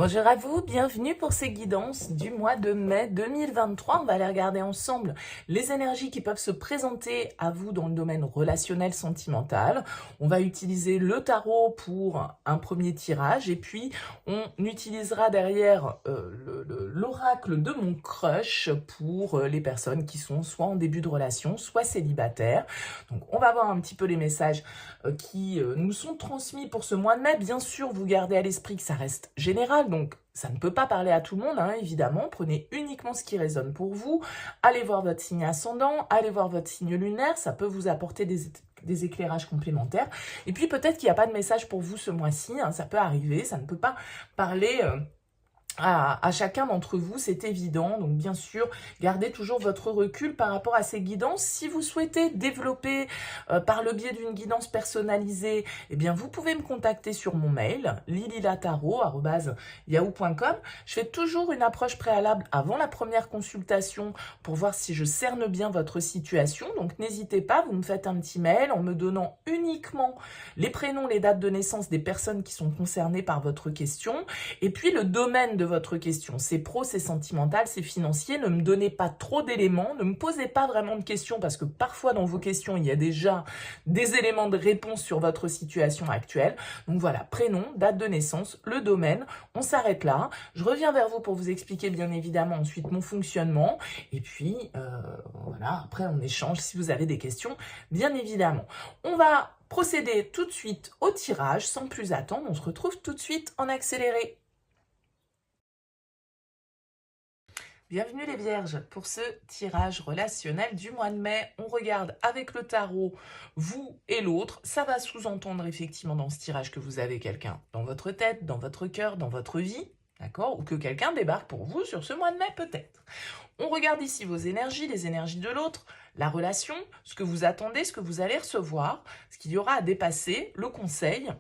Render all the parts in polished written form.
Bonjour à vous, bienvenue pour ces guidances du mois de mai 2023. On va aller regarder ensemble les énergies qui peuvent se présenter à vous dans le domaine relationnel sentimental. On va utiliser le tarot pour un premier tirage et puis on utilisera derrière l'oracle de mon crush pour les personnes qui sont soit en début de relation, soit célibataires. Donc on va voir un petit peu les messages qui nous sont transmis pour ce mois de mai. Bien sûr, vous gardez à l'esprit que ça reste général, donc ça ne peut pas parler à tout le monde, hein, évidemment. Prenez uniquement ce qui résonne pour vous. Allez voir votre signe ascendant, allez voir votre signe lunaire, ça peut vous apporter des éclairages complémentaires. Et puis peut-être qu'il n'y a pas de message pour vous ce mois-ci, hein, ça peut arriver, ça ne peut pas parler à chacun d'entre vous, c'est évident. Donc bien sûr, gardez toujours votre recul par rapport à ces guidances. Si vous souhaitez développer par le biais d'une guidance personnalisée, eh bien vous pouvez me contacter sur mon mail lililataro@yahoo.com. Je fais toujours une approche préalable avant la première consultation pour voir si je cerne bien votre situation. Donc n'hésitez pas, vous me faites un petit mail en me donnant uniquement les prénoms, les dates de naissance des personnes qui sont concernées par votre question et puis le domaine de votre question. C'est pro, c'est sentimental, c'est financier. Ne me donnez pas trop d'éléments, ne me posez pas vraiment de questions parce que parfois dans vos questions, il y a déjà des éléments de réponse sur votre situation actuelle. Donc voilà, prénom, date de naissance, le domaine, on s'arrête là. Je reviens vers vous pour vous expliquer bien évidemment ensuite mon fonctionnement. Et puis voilà, après on échange si vous avez des questions, bien évidemment. On va procéder tout de suite au tirage sans plus attendre. On se retrouve tout de suite en accéléré. Bienvenue les Vierges pour ce tirage relationnel du mois de mai. On regarde avec le tarot vous et l'autre. Ça va sous-entendre effectivement dans ce tirage que vous avez quelqu'un dans votre tête, dans votre cœur, dans votre vie, d'accord? Ou que quelqu'un débarque pour vous sur ce mois de mai peut-être. On regarde ici vos énergies, les énergies de l'autre, la relation, ce que vous attendez, ce que vous allez recevoir, ce qu'il y aura à dépasser, le conseil.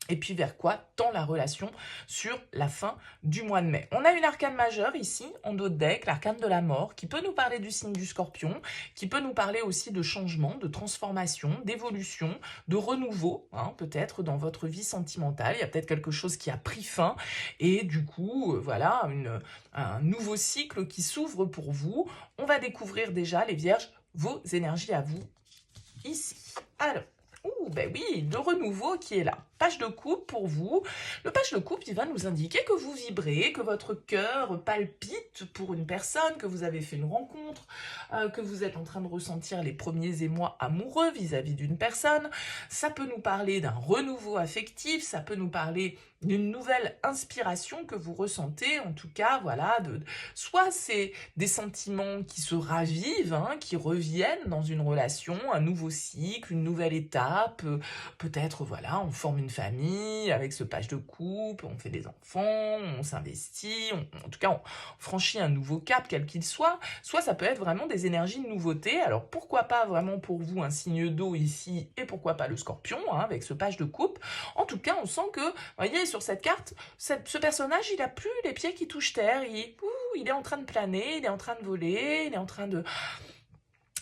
Et puis vers quoi tend la relation sur la fin du mois de mai. On a une arcane majeure ici, en dos de deck, l'arcane de la mort, qui peut nous parler du signe du scorpion, qui peut nous parler aussi de changement, de transformation, d'évolution, de renouveau, hein, peut-être dans votre vie sentimentale. Il y a peut-être quelque chose qui a pris fin et du coup, voilà, un nouveau cycle qui s'ouvre pour vous. On va découvrir déjà, les Vierges, vos énergies à vous ici. Alors, ben oui, le renouveau qui est là. Page de coupe pour vous. Le page de coupe, il va nous indiquer que vous vibrez, que votre cœur palpite pour une personne, que vous avez fait une rencontre, que vous êtes en train de ressentir les premiers émois amoureux vis-à-vis d'une personne. Ça peut nous parler d'un renouveau affectif, ça peut nous parler d'une nouvelle inspiration que vous ressentez, en tout cas, voilà, soit c'est des sentiments qui se ravivent, hein, qui reviennent dans une relation, un nouveau cycle, une nouvelle étape, peut-être, voilà, on forme une famille avec ce page de coupe, on fait des enfants, on s'investit, en tout cas, on franchit un nouveau cap, quel qu'il soit ça peut être vraiment des énergies de nouveauté. Alors, pourquoi pas vraiment pour vous un signe d'eau ici, et pourquoi pas le scorpion, hein, avec ce page de coupe. En tout cas, on sent que, vous voyez, sur cette carte, ce personnage, il n'a plus les pieds qui touchent terre, il est en train de planer, il est en train de voler, il est en train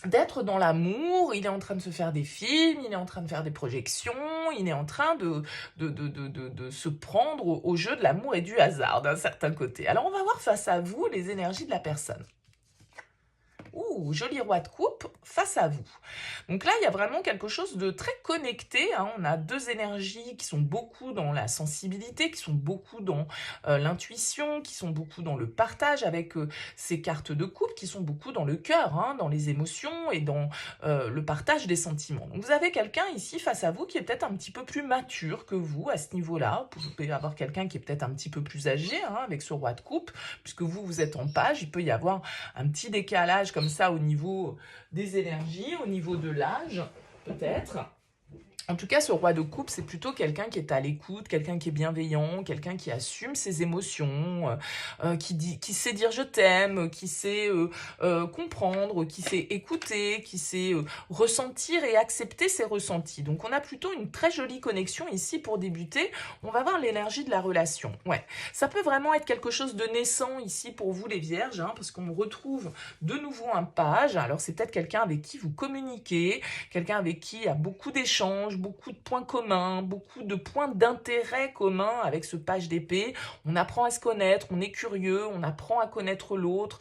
d'être dans l'amour, il est en train de se faire des films, il est en train de faire des projections, il est en train de se prendre au jeu de l'amour et du hasard d'un certain côté. Alors on va voir face à vous les énergies de la personne. Ouh, joli roi de coupe face à vous. Donc là, il y a vraiment quelque chose de très connecté. Hein. On a deux énergies qui sont beaucoup dans la sensibilité, qui sont beaucoup dans l'intuition, qui sont beaucoup dans le partage avec ces cartes de coupe, qui sont beaucoup dans le cœur, hein, dans les émotions et dans le partage des sentiments. Donc vous avez quelqu'un ici face à vous qui est peut-être un petit peu plus mature que vous à ce niveau-là. Vous pouvez avoir quelqu'un qui est peut-être un petit peu plus âgé, hein, avec ce roi de coupe, puisque vous êtes en page. Il peut y avoir un petit décalage comme ça au niveau des énergies, au niveau de l'âge, peut-être. En tout cas, ce roi de coupe, c'est plutôt quelqu'un qui est à l'écoute, quelqu'un qui est bienveillant, quelqu'un qui assume ses émotions, qui sait dire je t'aime, qui sait comprendre, qui sait écouter, qui sait ressentir et accepter ses ressentis. Donc, on a plutôt une très jolie connexion ici pour débuter. On va voir l'énergie de la relation. Ouais, ça peut vraiment être quelque chose de naissant ici pour vous les Vierges, hein, parce qu'on retrouve de nouveau un page. Alors, c'est peut-être quelqu'un avec qui vous communiquez, quelqu'un avec qui il y a beaucoup d'échanges, vierge, beaucoup de points communs, beaucoup de points d'intérêt communs avec ce page d'épée. On apprend à se connaître, on est curieux, on apprend à connaître l'autre,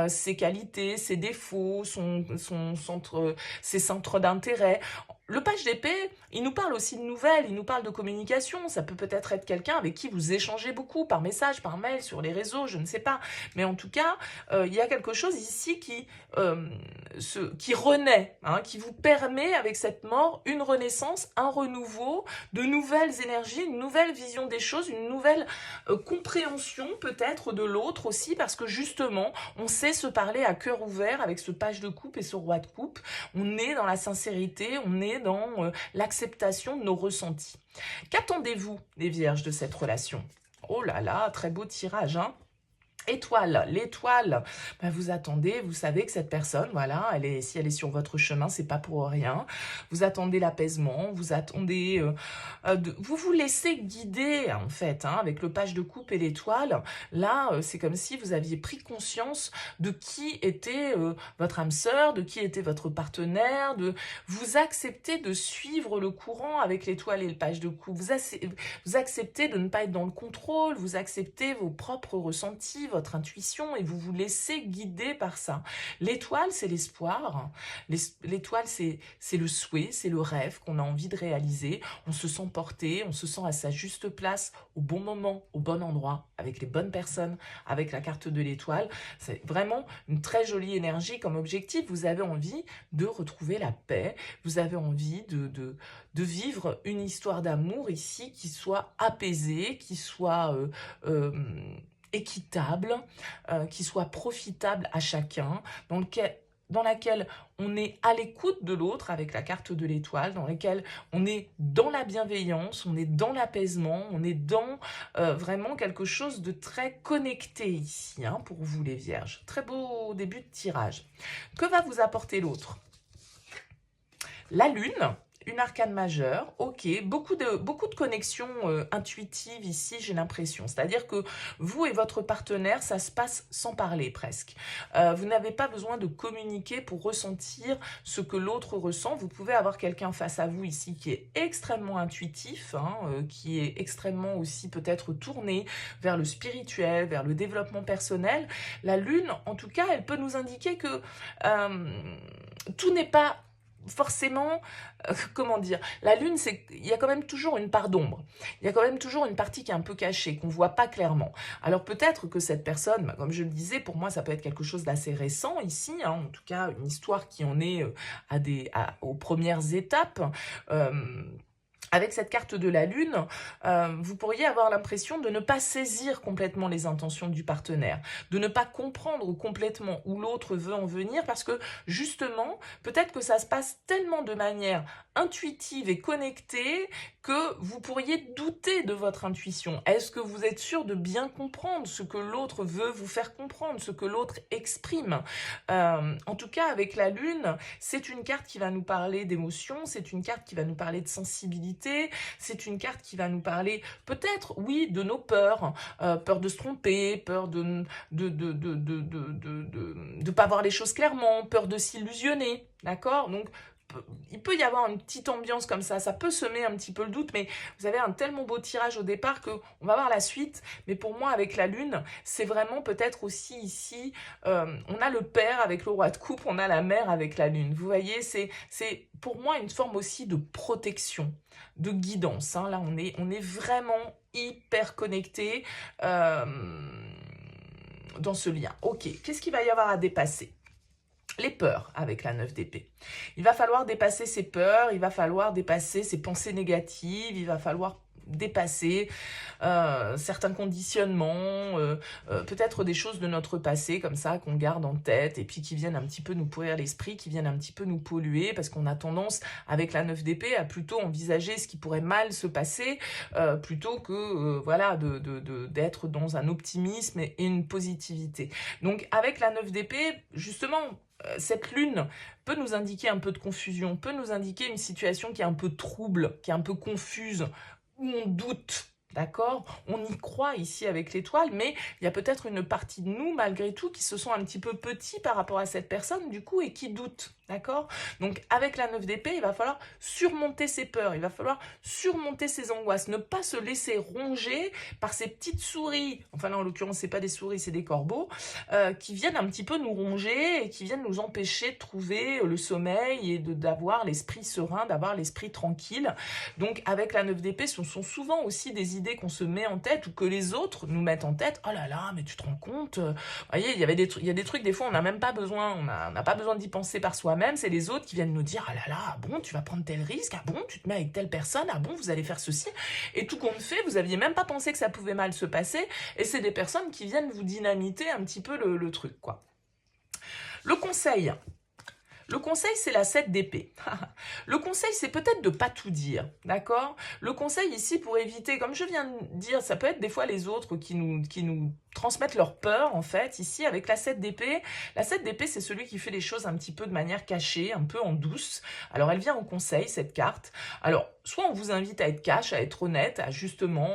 ses qualités, ses défauts, ses centres d'intérêt. Le page d'épée, il nous parle aussi de nouvelles, il nous parle de communication. Ça peut-être être quelqu'un avec qui vous échangez beaucoup, par message, par mail, sur les réseaux, je ne sais pas. Mais en tout cas, il y a quelque chose ici qui renaît, hein, qui vous permet, avec cette mort, une renaissance, un renouveau, de nouvelles énergies, une nouvelle vision des choses, une nouvelle compréhension peut-être de l'autre aussi, parce que justement, on sait se parler à cœur ouvert avec ce page de coupe et ce roi de coupe. On est dans la sincérité, on est dans l'acceptation de nos ressentis. Qu'attendez-vous, les vierges, de cette relation? Oh là là, très beau tirage, hein. Étoile, l'étoile, ben vous attendez, vous savez que cette personne, voilà, si elle est sur votre chemin, c'est pas pour rien. Vous attendez l'apaisement, vous attendez, vous vous laissez guider en fait, hein, avec le page de coupe et l'étoile. Là, c'est comme si vous aviez pris conscience de qui était votre âme sœur, de qui était votre partenaire, vous acceptez de suivre le courant avec l'étoile et le page de coupe. Vous acceptez de ne pas être dans le contrôle, vous acceptez vos propres ressentis, votre intuition, et vous vous laissez guider par ça. L'étoile, c'est l'espoir. L'étoile, c'est le souhait, c'est le rêve qu'on a envie de réaliser. On se sent porté, on se sent à sa juste place, au bon moment, au bon endroit, avec les bonnes personnes, avec la carte de l'étoile. C'est vraiment une très jolie énergie comme objectif. Vous avez envie de retrouver la paix, vous avez envie de vivre une histoire d'amour ici qui soit apaisée, qui soit équitable, qui soit profitable à chacun, dans laquelle on est à l'écoute de l'autre avec la carte de l'étoile, dans laquelle on est dans la bienveillance, on est dans l'apaisement, on est dans vraiment quelque chose de très connecté ici, hein, pour vous les vierges. Très beau début de tirage. Que va vous apporter l'autre? La lune. Une arcane majeure, ok, beaucoup de connexions intuitives ici, j'ai l'impression. C'est-à-dire que vous et votre partenaire, ça se passe sans parler presque. Vous n'avez pas besoin de communiquer pour ressentir ce que l'autre ressent. Vous pouvez avoir quelqu'un face à vous ici qui est extrêmement intuitif, hein, qui est extrêmement aussi peut-être tourné vers le spirituel, vers le développement personnel. La lune, en tout cas, elle peut nous indiquer que tout n'est pas forcément, comment dire, la lune, il y a quand même toujours une part d'ombre. Il y a quand même toujours une partie qui est un peu cachée, qu'on ne voit pas clairement. Alors peut-être que cette personne, comme je le disais, pour moi, ça peut être quelque chose d'assez récent ici, hein, en tout cas, une histoire qui en est aux premières étapes. Avec cette carte de la lune, vous pourriez avoir l'impression de ne pas saisir complètement les intentions du partenaire, de ne pas comprendre complètement où l'autre veut en venir, parce que justement, peut-être que ça se passe tellement de manière intuitive et connectée que vous pourriez douter de votre intuition. Est-ce que vous êtes sûr de bien comprendre ce que l'autre veut vous faire comprendre, ce que l'autre exprime? En tout cas, avec la lune, c'est une carte qui va nous parler d'émotion, c'est une carte qui va nous parler de sensibilité, c'est une carte qui va nous parler peut-être, oui, de nos peurs, peur de se tromper, peur de pas voir les choses clairement, peur de s'illusionner, d'accord? Donc, il peut y avoir une petite ambiance comme ça peut semer un petit peu le doute, mais vous avez un tellement beau tirage au départ qu'on va voir la suite. Mais pour moi, avec la lune, c'est vraiment peut-être aussi ici, on a le père avec le roi de coupe, on a la mère avec la lune. Vous voyez, c'est pour moi une forme aussi de protection, de guidance, hein. Là, on est vraiment hyper connecté dans ce lien. Ok, qu'est-ce qu'il va y avoir à dépasser? Les peurs avec la 9 d'épée. Il va falloir dépasser ces peurs, il va falloir dépasser ces pensées négatives, il va falloir dépasser certains conditionnements, peut-être des choses de notre passé comme ça qu'on garde en tête et puis qui viennent un petit peu nous pourrir l'esprit, qui viennent un petit peu nous polluer parce qu'on a tendance avec la 9 d'épée à plutôt envisager ce qui pourrait mal se passer plutôt que voilà d'être dans un optimisme et une positivité. Donc avec la 9 d'épée, justement, cette lune peut nous indiquer un peu de confusion, peut nous indiquer une situation qui est un peu trouble, qui est un peu confuse, où on doute, d'accord? On y croit ici avec l'étoile, mais il y a peut-être une partie de nous, malgré tout, qui se sent un petit peu petits par rapport à cette personne, du coup, et qui doute. D'accord? Donc, avec la 9 d'épée, il va falloir surmonter ses peurs, il va falloir surmonter ses angoisses, ne pas se laisser ronger par ces petites souris, enfin là, en l'occurrence, c'est pas des souris, c'est des corbeaux, qui viennent un petit peu nous ronger et qui viennent nous empêcher de trouver le sommeil et d'avoir l'esprit serein, d'avoir l'esprit tranquille. Donc, avec la 9 d'épée, ce sont souvent aussi des idées qu'on se met en tête ou que les autres nous mettent en tête. Oh là là, mais tu te rends compte? Vous voyez, il y a des trucs, des fois, on n'a même pas besoin, on n'a pas besoin d'y penser par soi-même. C'est les autres qui viennent nous dire « Ah là là, ah bon, tu vas prendre tel risque, ah bon, tu te mets avec telle personne, ah bon, vous allez faire ceci. » Et tout compte fait, vous aviez même pas pensé que ça pouvait mal se passer. Et c'est des personnes qui viennent vous dynamiter un petit peu le truc, quoi. Le conseil, c'est la 7 d'épée. Le conseil, c'est peut-être de ne pas tout dire, d'accord? Le conseil ici, pour éviter, comme je viens de dire, ça peut être des fois les autres qui nous transmettent leur peur, en fait, ici, avec la 7 d'épée. La 7 d'épée, c'est celui qui fait les choses un petit peu de manière cachée, un peu en douce. Alors, elle vient en conseil, cette carte. Alors, soit on vous invite à être cash, à être honnête, à justement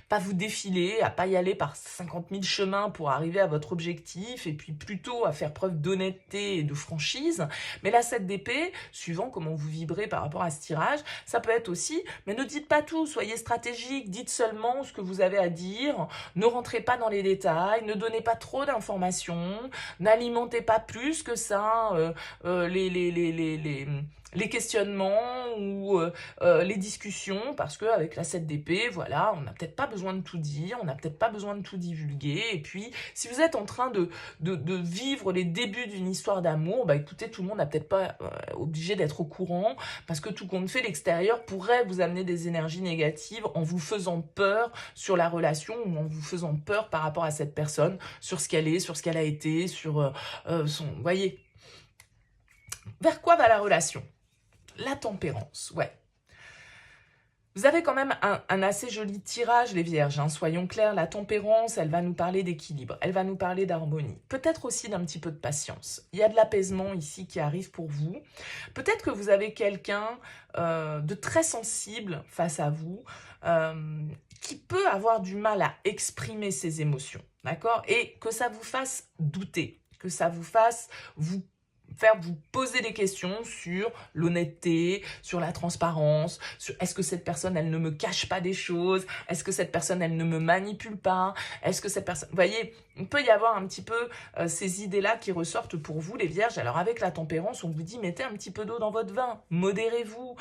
pas vous défiler, à pas y aller par 50 000 chemins pour arriver à votre objectif, et puis plutôt à faire preuve d'honnêteté et de franchise. Mais la 7 d'épée, suivant comment vous vibrez par rapport à ce tirage, ça peut être aussi, mais ne dites pas tout, soyez stratégique, dites seulement ce que vous avez à dire, ne rentrez pas dans les détails, ne donnez pas trop d'informations, n'alimentez pas plus que ça les questionnements ou les discussions, parce qu'avec la 7 d'épée, voilà, on n'a peut-être pas besoin de tout dire, on n'a peut-être pas besoin de tout divulguer, et puis si vous êtes en train de vivre les débuts d'une histoire d'amour, bah écoutez, tout le monde n'a peut-être pas obligé d'être au courant, parce que tout compte fait, l'extérieur pourrait vous amener des énergies négatives en vous faisant peur sur la relation, ou en vous faisant peur par rapport à cette personne, sur ce qu'elle est, sur ce qu'elle a été, sur son... Vous voyez, vers quoi va la relation? La tempérance, ouais. Vous avez quand même un assez joli tirage, les vierges, hein, soyons clairs. La tempérance, elle va nous parler d'équilibre, elle va nous parler d'harmonie. Peut-être aussi d'un petit peu de patience. Il y a de l'apaisement ici qui arrive pour vous. Peut-être que vous avez quelqu'un de très sensible face à vous, qui peut avoir du mal à exprimer ses émotions, d'accord? Et que ça vous fasse douter, que ça vous fasse vous poser des questions sur l'honnêteté, sur la transparence, sur est-ce que cette personne, elle ne me cache pas des choses, est-ce que cette personne, elle ne me manipule pas, est-ce que cette personne... Vous voyez, il peut y avoir un petit peu ces idées-là qui ressortent pour vous, les vierges. Alors avec la tempérance, on vous dit, mettez un petit peu d'eau dans votre vin, modérez-vous,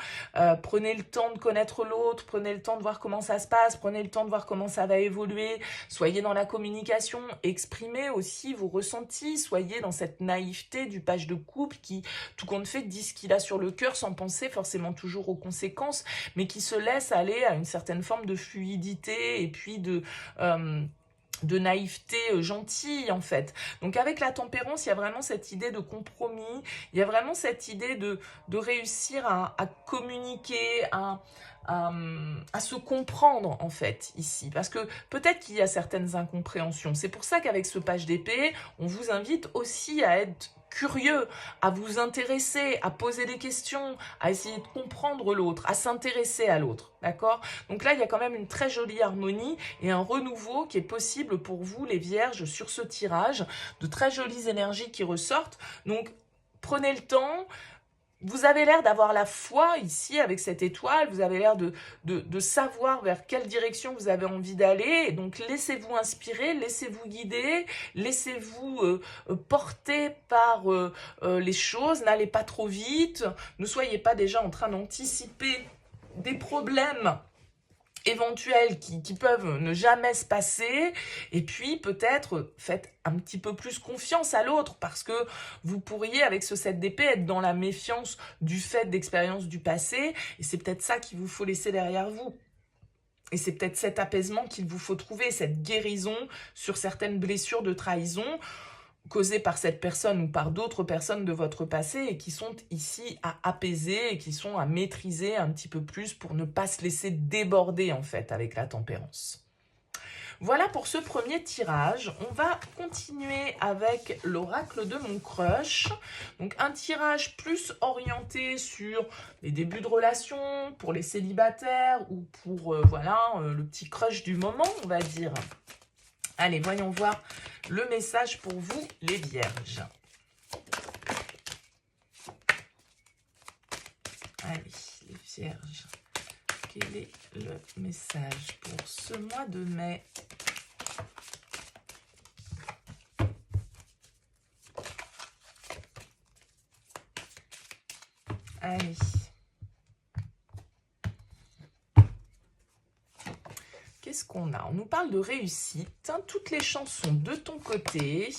prenez le temps de connaître l'autre, prenez le temps de voir comment ça se passe, prenez le temps de voir comment ça va évoluer, soyez dans la communication, exprimez aussi vos ressentis, soyez dans cette naïveté du page de couple qui, tout compte fait, dit ce qu'il a sur le cœur sans penser forcément toujours aux conséquences, mais qui se laisse aller à une certaine forme de fluidité et puis de naïveté gentille, en fait. Donc avec la tempérance, il y a vraiment cette idée de compromis, il y a vraiment cette idée de réussir à communiquer, à se comprendre, en fait, ici. Parce que peut-être qu'il y a certaines incompréhensions. C'est pour ça qu'avec ce page d'épée, on vous invite aussi à être curieux, à vous intéresser, à poser des questions, à essayer de comprendre l'autre, à s'intéresser à l'autre, d'accord? Donc là, il y a quand même une très jolie harmonie et un renouveau qui est possible pour vous, les vierges, sur ce tirage, de très jolies énergies qui ressortent. Donc, prenez le temps. Vous avez l'air d'avoir la foi ici avec cette étoile, vous avez l'air de savoir vers quelle direction vous avez envie d'aller, donc laissez-vous inspirer, laissez-vous guider, laissez-vous porter par les choses, n'allez pas trop vite, ne soyez pas déjà en train d'anticiper des problèmes éventuels qui peuvent ne jamais se passer, et puis peut-être faites un petit peu plus confiance à l'autre, parce que vous pourriez, avec ce 7 d'épée, être dans la méfiance du fait d'expériences du passé, et c'est peut-être ça qu'il vous faut laisser derrière vous. Et c'est peut-être cet apaisement qu'il vous faut trouver, cette guérison sur certaines blessures de trahison, causées par cette personne ou par d'autres personnes de votre passé et qui sont ici à apaiser et qui sont à maîtriser un petit peu plus pour ne pas se laisser déborder, en fait, avec la tempérance. Voilà pour ce premier tirage. On va continuer avec l'oracle de mon crush. Donc un tirage plus orienté sur les débuts de relation, pour les célibataires ou pour le petit crush du moment, on va dire. Allez, voyons voir le message pour vous, les vierges. Allez, les vierges, quel est le message pour ce mois de mai? Allez. Qu'est-ce qu'on a? On nous parle de réussite. Toutes les chances sont de ton côté.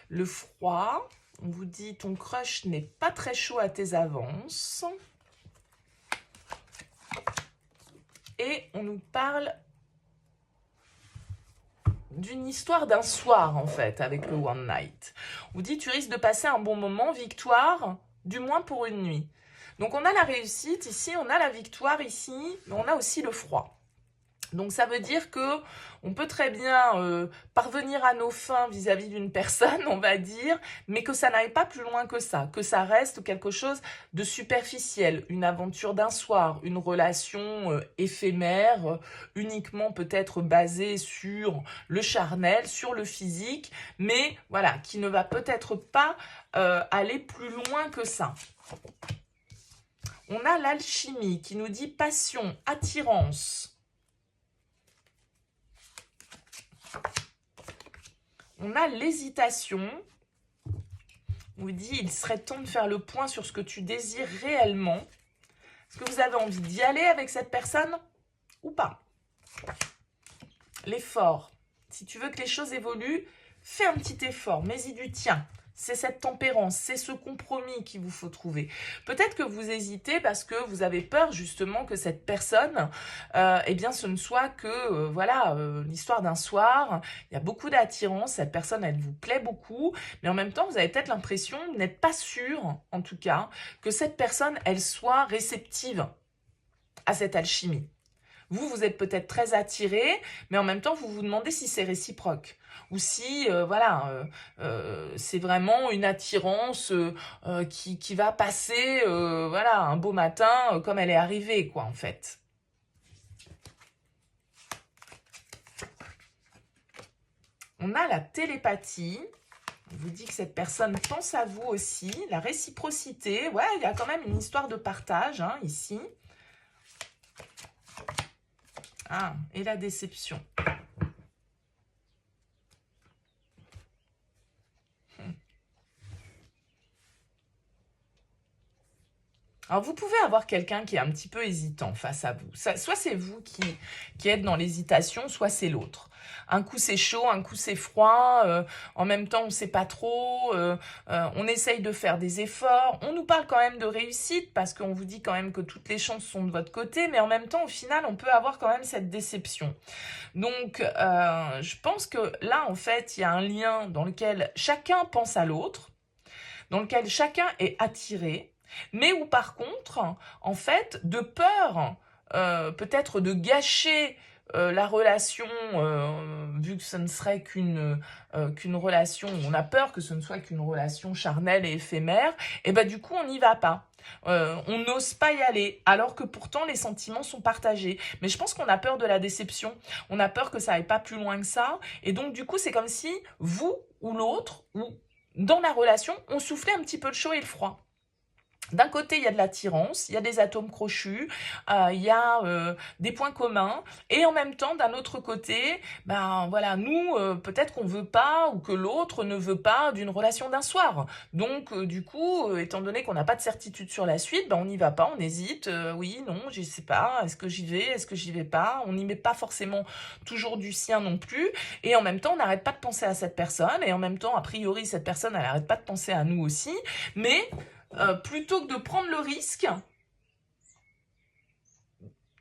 Le froid. On vous dit ton crush n'est pas très chaud à tes avances. Et on nous parle d'une histoire d'un soir, en fait, avec le One Night. On vous dit tu risques de passer un bon moment, victoire, du moins pour une nuit. Donc on a la réussite ici, on a la victoire ici, mais on a aussi le froid. Donc ça veut dire que on peut très bien parvenir à nos fins vis-à-vis d'une personne, on va dire, mais que ça n'aille pas plus loin que ça reste quelque chose de superficiel, une aventure d'un soir, une relation éphémère, uniquement peut-être basée sur le charnel, sur le physique, mais voilà, qui ne va peut-être pas aller plus loin que ça. On a l'alchimie qui nous dit passion, attirance. On a l'hésitation. On vous dit, il serait temps de faire le point sur ce que tu désires réellement. Est-ce que vous avez envie d'y aller avec cette personne ou pas? L'effort. Si tu veux que les choses évoluent, fais un petit effort, mets-y du tien. C'est cette tempérance, c'est ce compromis qu'il vous faut trouver. Peut-être que vous hésitez parce que vous avez peur justement que cette personne, eh bien ce ne soit que, l'histoire d'un soir. Il y a beaucoup d'attirance, cette personne, elle vous plaît beaucoup. Mais en même temps, vous avez peut-être l'impression, vous n'êtes pas sûr, en tout cas, que cette personne, elle soit réceptive à cette alchimie. Vous êtes peut-être très attiré, mais en même temps, vous vous demandez si c'est réciproque. Ou si, c'est vraiment une attirance qui va passer, un beau matin, comme elle est arrivée, quoi, en fait. On a la télépathie. On vous dit que cette personne pense à vous aussi. La réciprocité. Ouais, il y a quand même une histoire de partage, hein, ici. Ah, et la déception. Alors, vous pouvez avoir quelqu'un qui est un petit peu hésitant face à vous. Soit c'est vous qui êtes dans l'hésitation, soit c'est l'autre. Un coup, c'est chaud, un coup, c'est froid. En même temps, on ne sait pas trop. On essaye de faire des efforts. On nous parle quand même de réussite parce qu'on vous dit quand même que toutes les chances sont de votre côté. Mais en même temps, au final, on peut avoir quand même cette déception. Donc, je pense que là, en fait, il y a un lien dans lequel chacun pense à l'autre, dans lequel chacun est attiré, mais où par contre, en fait, de peur peut-être de gâcher la relation, vu que ce ne serait qu'une relation, on a peur que ce ne soit qu'une relation charnelle et éphémère, et ben du coup on n'y va pas. On n'ose pas y aller, alors que pourtant les sentiments sont partagés. Mais je pense qu'on a peur de la déception, on a peur que ça aille pas plus loin que ça, et donc du coup c'est comme si vous ou l'autre, ou dans la relation, on soufflait un petit peu le chaud et le froid. D'un côté, il y a de l'attirance, il y a des atomes crochus, il y a des points communs. Et en même temps, d'un autre côté, nous, peut-être qu'on veut pas ou que l'autre ne veut pas d'une relation d'un soir. Donc, du coup, étant donné qu'on n'a pas de certitude sur la suite, on n'y va pas, on hésite. Oui, non, je sais pas, est-ce que j'y vais, est-ce que j'y vais pas? On n'y met pas forcément toujours du sien non plus. Et en même temps, on n'arrête pas de penser à cette personne. Et en même temps, a priori, cette personne, elle n'arrête pas de penser à nous aussi. Mais plutôt que de prendre le risque,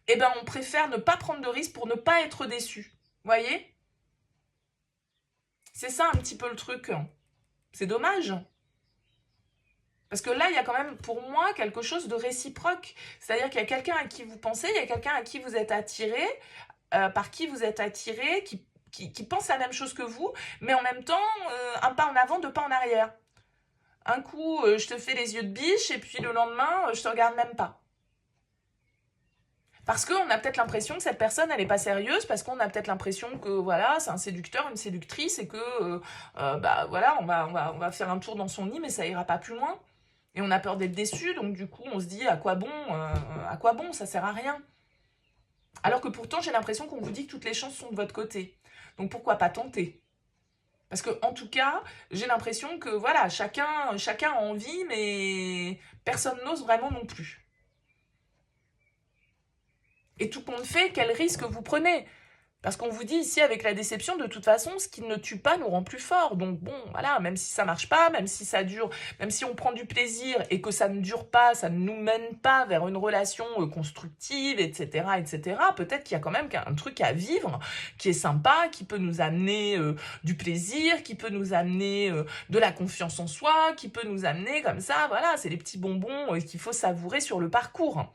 on préfère ne pas prendre de risque pour ne pas être déçu. Voyez? C'est ça un petit peu le truc. C'est dommage. Parce que là, il y a quand même, pour moi, quelque chose de réciproque. C'est-à-dire qu'il y a quelqu'un à qui vous pensez, il y a quelqu'un à qui vous êtes attiré, par qui vous êtes attiré, qui pense la même chose que vous, mais en même temps, un pas en avant, deux pas en arrière. Un coup, je te fais les yeux de biche, et puis le lendemain, je te regarde même pas. Parce qu'on a peut-être l'impression que cette personne, elle n'est pas sérieuse, parce qu'on a peut-être l'impression que, voilà, c'est un séducteur, une séductrice, et que, on va faire un tour dans son lit, mais ça ira pas plus loin. Et on a peur d'être déçu, donc du coup, on se dit, à quoi bon, ça sert à rien. Alors que pourtant, j'ai l'impression qu'on vous dit que toutes les chances sont de votre côté. Donc pourquoi pas tenter? Parce que en tout cas, j'ai l'impression que voilà, chacun a envie, mais personne n'ose vraiment non plus. Et tout compte fait, quel risque vous prenez? Parce qu'on vous dit ici, avec la déception, de toute façon, ce qui ne tue pas nous rend plus fort. Donc bon, voilà, même si ça marche pas, même si ça dure, même si on prend du plaisir et que ça ne dure pas, ça ne nous mène pas vers une relation constructive, etc., peut-être qu'il y a quand même un truc à vivre qui est sympa, qui peut nous amener du plaisir, qui peut nous amener de la confiance en soi, qui peut nous amener comme ça, voilà, c'est les petits bonbons qu'il faut savourer sur le parcours.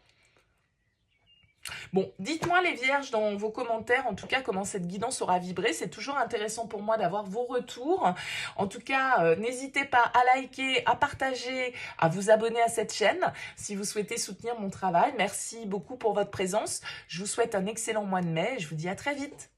Bon, dites-moi les vierges dans vos commentaires, en tout cas, comment cette guidance aura vibré. C'est toujours intéressant pour moi d'avoir vos retours. En tout cas, n'hésitez pas à liker, à partager, à vous abonner à cette chaîne si vous souhaitez soutenir mon travail. Merci beaucoup pour votre présence. Je vous souhaite un excellent mois de mai et je vous dis à très vite.